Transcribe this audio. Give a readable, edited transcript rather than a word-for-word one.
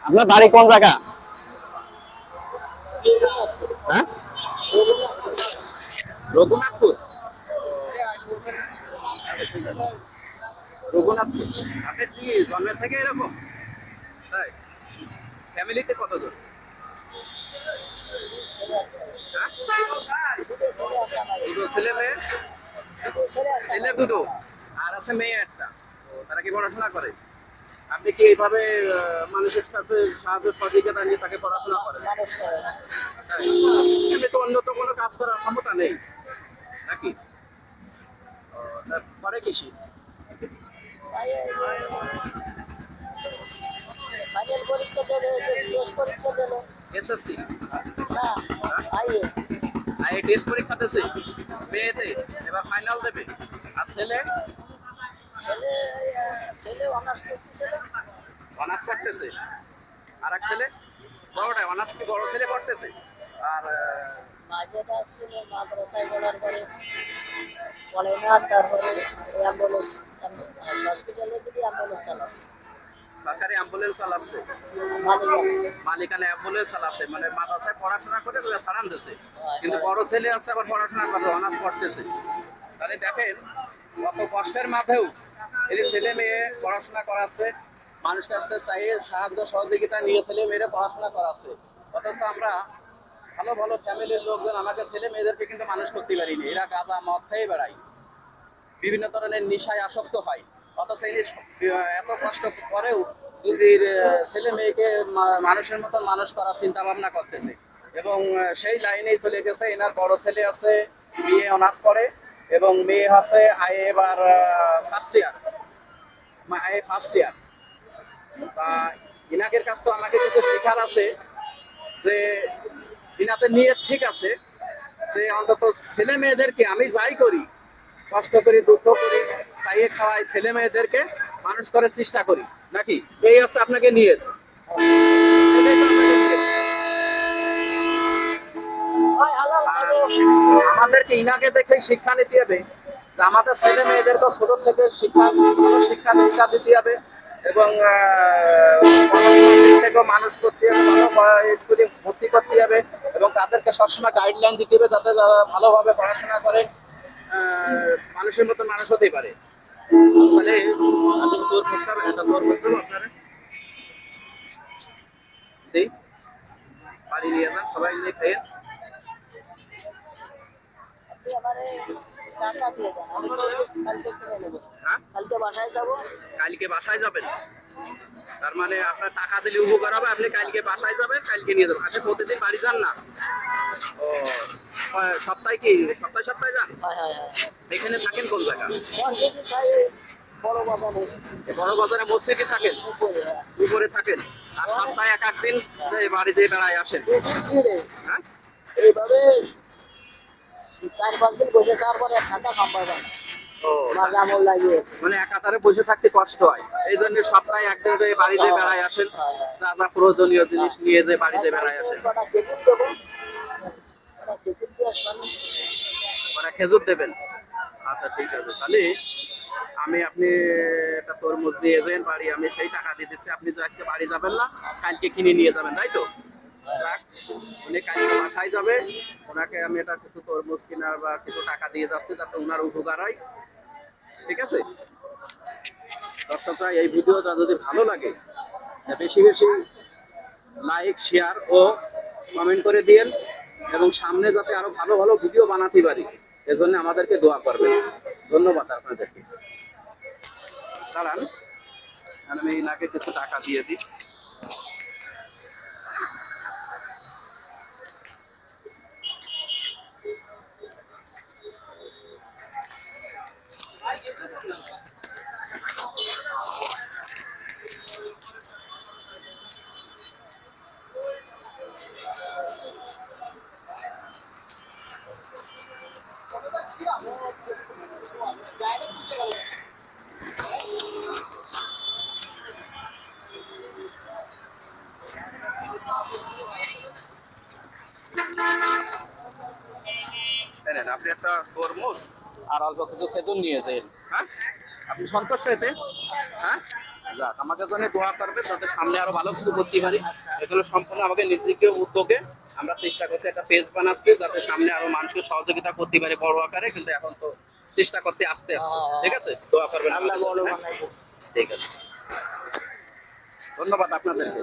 আপনার বাড়ি কোন জায়গা? হ্যাঁ, রঘুনাথপুর। রঘুনাথপুর। আপনার কি জন্মের থেকে এরকম? তাই? ফ্যামিলিতে কতজন? হ্যাঁ? দুটো ছেলে মেয়ে? ছেলে দুটো আর আছে মেয়ে একটা। তো তারা কি পড়াশোনা করে? আপনি কি এইভাবে মানুষের সাথে সাহায্য সহযোগিতা নিয়ে তাকে পড়াশোনা করেন? তাই? এমনি তো অন্য তো কোনো কাজ করার ক্ষমতা নেই নাকি? ও, তা করে কি সে? এসএসসি? আইএ টেস্ট পরীক্ষা দিয়েছে মেয়েতে, এবার ফাইনাল দেবে। আর ছেলে? অনার্স পড়তেছে। আর এক ছেলে বড়টা অনার্স কি বড় ছেলে পড়তেছে? আর বলে না, তারপরে অ্যাম্বুলেন্স হসপিটালে দিকে অ্যাম্বুলেন্স চালাচ্ছে সরকারি অ্যাম্বুলেন্স চালাচ্ছে, মালিকানা অ্যাম্বুলেন্স চালাচ্ছে, মানে মাদ্রাসায় পড়াশোনা করে তোরা সারান দিচ্ছে। কিন্তু বড় ছেলে আছে আবার পড়াশোনা করে অনার্স পড়তেছে। তাহলে দেখেন কত কষ্টের মাঝেও এই যে ছেলে মেয়ে পড়াশোনা করাচ্ছে, মানুষ কাছে চাই সাহায্য সহযোগিতা নিয়ে ছেলে মেয়েরা পড়াশোনা করাচ্ছে। অথচ আমরা ভালো ভালো ফ্যামিলির লোকজন আমাকে ছেলে মেয়েদেরকে কিন্তু মানুষ করতে পারিনি। এরা গাঁজা মদ খেয়ে বেড়ায়, বিভিন্ন ধরনের নেশায় আসক্ত হয়। অথচ এই এত কষ্ট করেও যদি ছেলে মেয়েকে মানুষের মতন মানুষ করার চিন্তা ভাবনা করতেছে এবং সেই লাইনেই চলে গেছে। এনার বড় ছেলে আছে বিএ অনার্স করে এবং মেয়ে আছে আইএ এবার first year, IA first year. তা ইনাকের কাছ তো আমাকে কিছু শেখার আছে যে ইনাদের নিয়ে ঠিক আছে যে অন্তত ছেলে মেয়েদেরকে আমি যাই করি, কষ্ট করি দুঃখ করি চাইয়ে খাওয়াই, ছেলে মেয়েদেরকে মানুষ করার চেষ্টা করি নাকি? এই আছে আপনাকে নিয়ে। আমাদেরকে ইনাকে দেখে শিক্ষা নিতে হবে যে আমাদের ছেলে মেয়েদেরকে ছোট থেকে শিক্ষা দীক্ষা দিতে হবে এবং মানুষ করতে হবে, স্কুলে ভর্তি করতে হবে এবং তাদেরকে সবসময় গাইডলাইন দিতে হবে যাতে ভালোভাবে পড়াশোনা করেন, মানুষের মতো মানুষ হতেই পারে। তাহলে আমি তোর প্রস্তাব এটা তোর প্রস্তাব আপনারা দিই, বাড়ি নিয়ে যান, সবাই নিয়ে খেয়ে। টাকা দিয়ে যান, আমি কালকে কিনে নেবো। হ্যাঁ, কালকে বাসায় যাবো। কালকে বাসায় যাবেন? তার মানে আপনার টাকা দিলে উপকার হবে, আপনি কালকে বাসায় যাবেন, কালকে নিয়ে যাবেন। আচ্ছা, প্রতিদিন বাড়ি যান না? ও, সপ্তাহে কি সপ্তাহে সপ্তাহে যান? এখানে থাকেন কোন জায়গা? বড় বাজারে। বড় বাজারে মসজিদে থাকেন? উপরে থাকেন। আর সপ্তাহে এক একদিন বাড়িতে বেড়ায় আসেন? হ্যাঁ, এইভাবে 4-5 দিন বসে তারপরে থাকা সম্ভব হয় না। ও, মানে একাধারে বসে থাকতে কষ্ট হয়, এই জন্য সপ্তাহে একদিন যে বাড়িতে বেড়ায় আসেন, যা যা প্রয়োজনীয় জিনিস নিয়ে যে বাড়িতে বেড়ায় আসেন। মানে খেজুর দেবেন? আচ্ছা ঠিক আছে, তাহলে আমি আপনি একটা তরমুজ নিয়ে যাবেন বাড়ি, আমি সেই টাকা দিয়ে দিচ্ছি। আপনি তো আজকে বাড়ি যাবেন না, কালকে কিনে নিয়ে যাবেন, তাই তো? যাক, উনি কালকে বাসায় যাবে, ওনাকে আমি এটা কিছু তরমুজ কেনার বা কিছু টাকা দিয়ে যাচ্ছি যাতে ওনার উপকার হয়। ঠিক আছে দর্শকরা, এই ভিডিওটা যদি ভালো লাগে বেশি বেশি লাইক শেয়ার ও কমেন্ট করে দিয়েন এবং সামনে যাতে আরো ভালো ভালো ভিডিও বানাতে পারি এজন্য আমাদেরকে দোয়া করবেন। ধন্যবাদ আপনাদেরকে। দাঁড়ান, আমি এনাকে কিছু টাকা দিয়ে দিই। আপনি একটা তরমুজ আর অল্প কিছু খেজুর নিয়েছেন, হ্যাঁ? আপনি সন্তুষ্ট হয়েছে? হ্যাঁ, যাক, আমাকে জন্য দোয়া করবে যাতে সামনে আরো ভালো কিছু করতে পারি। এগুলো সম্পূর্ণ আমাকে নিজেকে উদ্যোগে আমরা চেষ্টা করতে একটা পেজ বানাচ্ছি যাতে সামনে আরো মানুষকে সহযোগিতা করতে পারে বড় আকারে, কিন্তু এখন তো চেষ্টা করতে আস্তে আস্তে। ঠিক আছে, দোয়া করবেন আল্লাহ আমাদের বড় জন্য, হ্যাঁ? বানাইবো। ঠিক আছে, ধন্যবাদ আপনাদেরকে।